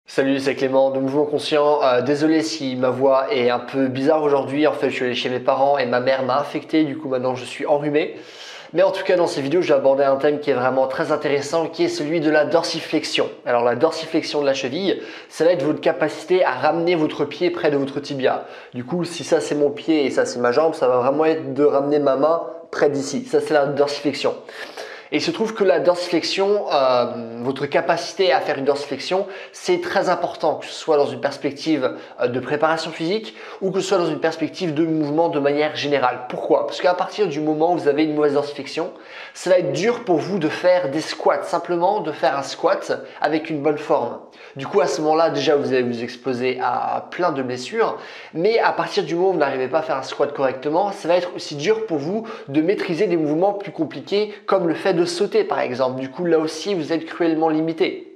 Salut, c'est Clément de Mouvement Conscient. Désolé si ma voix est un peu bizarre aujourd'hui. En fait, je suis allé chez mes parents et ma mère m'a infecté. Du coup, maintenant, je suis enrhumé. Mais en tout cas, dans ces vidéos, je vais aborder un thème qui est vraiment très intéressant, qui est celui de la dorsiflexion. Alors, la dorsiflexion de la cheville, ça va être votre capacité à ramener votre pied près de votre tibia. Du coup, si ça c'est mon pied et ça c'est ma jambe, ça va vraiment être de ramener ma main près d'ici. Ça, c'est la dorsiflexion. Et il se trouve que la dorsiflexion, votre capacité à faire une dorsiflexion, c'est très important, que ce soit dans une perspective de préparation physique ou que ce soit dans une perspective de mouvement de manière générale. Pourquoi? Parce qu'à partir du moment où vous avez une mauvaise dorsiflexion, ça va être dur pour vous de faire des squats, simplement de faire un squat avec une bonne forme. Du coup, à ce moment-là, déjà, vous allez vous exposer à plein de blessures, mais à partir du moment où vous n'arrivez pas à faire un squat correctement, ça va être aussi dur pour vous de maîtriser des mouvements plus compliqués comme le fait de sauter par exemple. Du coup, là aussi, vous êtes cruellement limité.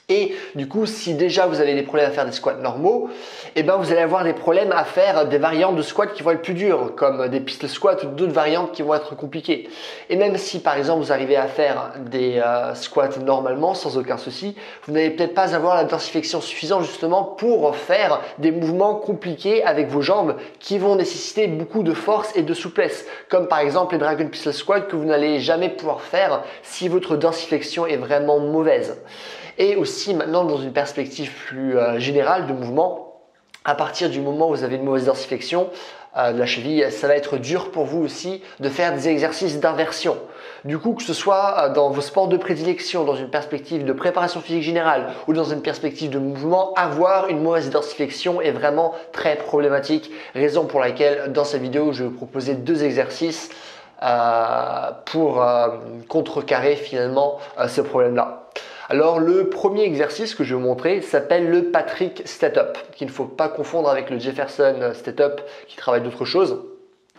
Et du coup, si déjà vous avez des problèmes à faire des squats normaux, eh ben vous allez avoir des problèmes à faire des variantes de squats qui vont être plus dures, comme des pistol squats ou d'autres variantes qui vont être compliquées. Et même si par exemple vous arrivez à faire des squats normalement sans aucun souci, vous n'allez peut-être pas avoir la dorsiflexion suffisante justement pour faire des mouvements compliqués avec vos jambes qui vont nécessiter beaucoup de force et de souplesse, comme par exemple les dragon pistol squats que vous n'allez jamais pouvoir faire si votre dorsiflexion est vraiment mauvaise. Et aussi maintenant dans une perspective plus générale de mouvement, à partir du moment où vous avez une mauvaise dorsiflexion de la cheville, ça va être dur pour vous aussi de faire des exercices d'inversion. Du coup, que ce soit dans vos sports de prédilection, dans une perspective de préparation physique générale ou dans une perspective de mouvement, avoir une mauvaise dorsiflexion est vraiment très problématique. Raison pour laquelle dans cette vidéo, je vais vous proposer deux exercices pour contrecarrer finalement ce problème-là. Alors le premier exercice que je vais vous montrer s'appelle le Patrick Step-Up, qu'il ne faut pas confondre avec le Jefferson Step-Up qui travaille d'autres choses.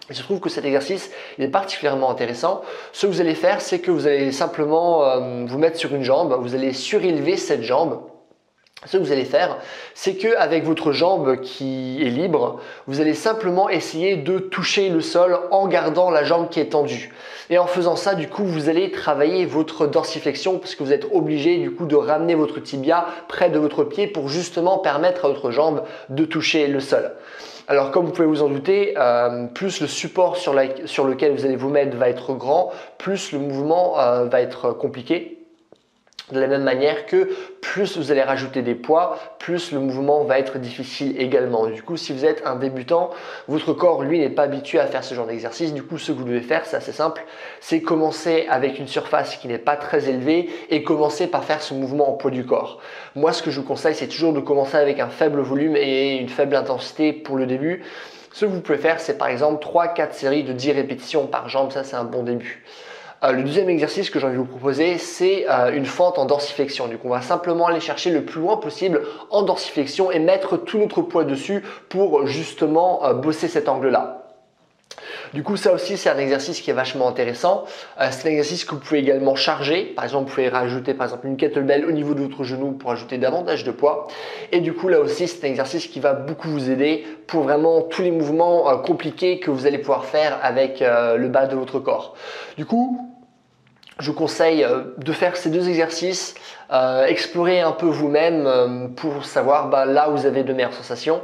Il se trouve que cet exercice il est particulièrement intéressant. Ce que vous allez faire, c'est que vous allez simplement vous mettre sur une jambe, vous allez surélever cette jambe. Ce que vous allez faire, c'est qu'avec votre jambe qui est libre, vous allez simplement essayer de toucher le sol en gardant la jambe qui est tendue. Et en faisant ça, du coup, vous allez travailler votre dorsiflexion parce que vous êtes obligé du coup de ramener votre tibia près de votre pied pour justement permettre à votre jambe de toucher le sol. Alors comme vous pouvez vous en douter, plus le support sur lequel vous allez vous mettre va être grand, plus le mouvement va être compliqué. De la même manière que plus vous allez rajouter des poids, plus le mouvement va être difficile également. Du coup, si vous êtes un débutant, votre corps, lui, n'est pas habitué à faire ce genre d'exercice. Du coup, ce que vous devez faire, c'est assez simple, c'est commencer avec une surface qui n'est pas très élevée et commencer par faire ce mouvement en poids du corps. Moi, ce que je vous conseille, c'est toujours de commencer avec un faible volume et une faible intensité pour le début. Ce que vous pouvez faire, c'est par exemple 3-4 séries de 10 répétitions par jambe. Ça, c'est un bon début. Le deuxième exercice que j'ai envie de vous proposer, c'est une fente en dorsiflexion. Du coup, on va simplement aller chercher le plus loin possible en dorsiflexion et mettre tout notre poids dessus pour justement bosser cet angle-là. Du coup, ça aussi, c'est un exercice qui est vachement intéressant. C'est un exercice que vous pouvez également charger. Par exemple, vous pouvez rajouter par exemple une kettlebell au niveau de votre genou pour ajouter davantage de poids. Et du coup, là aussi, c'est un exercice qui va beaucoup vous aider pour vraiment tous les mouvements compliqués que vous allez pouvoir faire avec le bas de votre corps. Du coup, je vous conseille de faire ces deux exercices, explorer un peu vous-même pour savoir là où vous avez de meilleures sensations.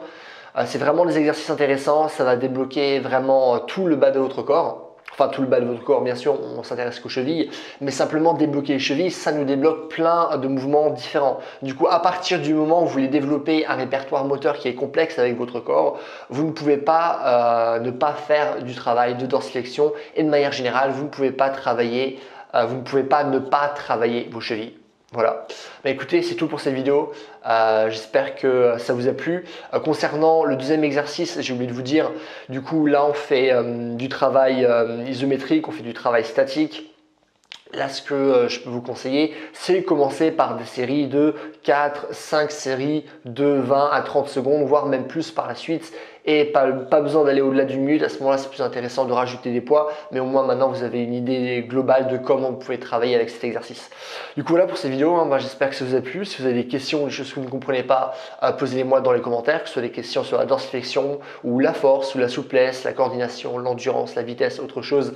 C'est vraiment des exercices intéressants, ça va débloquer vraiment tout le bas de votre corps. Enfin, tout le bas de votre corps, bien sûr, on s'intéresse qu'aux chevilles, mais simplement débloquer les chevilles, ça nous débloque plein de mouvements différents. Du coup, à partir du moment où vous voulez développer un répertoire moteur qui est complexe avec votre corps, vous ne pouvez pas ne pas faire du travail de dorsiflexion et de manière générale, vous ne pouvez pas travailler vous ne pouvez pas ne pas travailler vos chevilles. Voilà. Bah écoutez, c'est tout pour cette vidéo. J'espère que ça vous a plu. Concernant le deuxième exercice, j'ai oublié de vous dire, du coup là on fait du travail isométrique, on fait du travail statique. Là, ce que je peux vous conseiller, c'est commencer par des séries de 4-5 séries de 20 à 30 secondes, voire même plus par la suite. et pas besoin d'aller au-delà d'une minute. À ce moment-là, c'est plus intéressant de rajouter des poids, mais au moins maintenant vous avez une idée globale de comment vous pouvez travailler avec cet exercice. Du coup voilà pour cette vidéo, j'espère que ça vous a plu. Si vous avez des questions, des choses que vous ne comprenez pas, posez-les-moi dans les commentaires, que ce soit des questions sur la dorsiflexion ou la force ou la souplesse, la coordination, l'endurance, la vitesse, autre chose.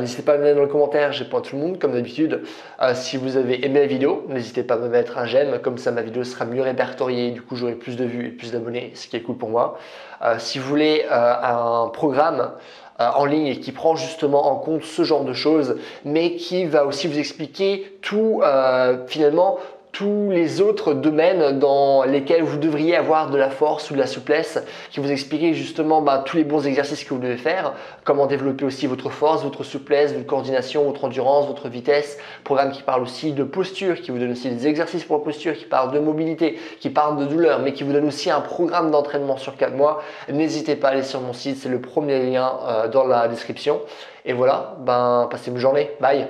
N'hésitez pas à me mettre dans les commentaires, je réponds à tout le monde comme d'habitude. Si vous avez aimé la vidéo, n'hésitez pas à me mettre un j'aime, comme ça ma vidéo sera mieux répertoriée, du coup j'aurai plus de vues et plus d'abonnés, ce qui est cool pour moi. Si vous voulez un programme en ligne qui prend justement en compte ce genre de choses, mais qui va aussi vous expliquer tout finalement tous les autres domaines dans lesquels vous devriez avoir de la force ou de la souplesse, qui vous expliquer justement tous les bons exercices que vous devez faire, comment développer aussi votre force, votre souplesse, votre coordination, votre endurance, votre vitesse. Programme qui parle aussi de posture, qui vous donne aussi des exercices pour la posture, qui parle de mobilité, qui parle de douleur, mais qui vous donne aussi un programme d'entraînement sur 4 mois. N'hésitez pas à aller sur mon site, c'est le premier lien dans la description. Et voilà, passez une bonne journée, bye.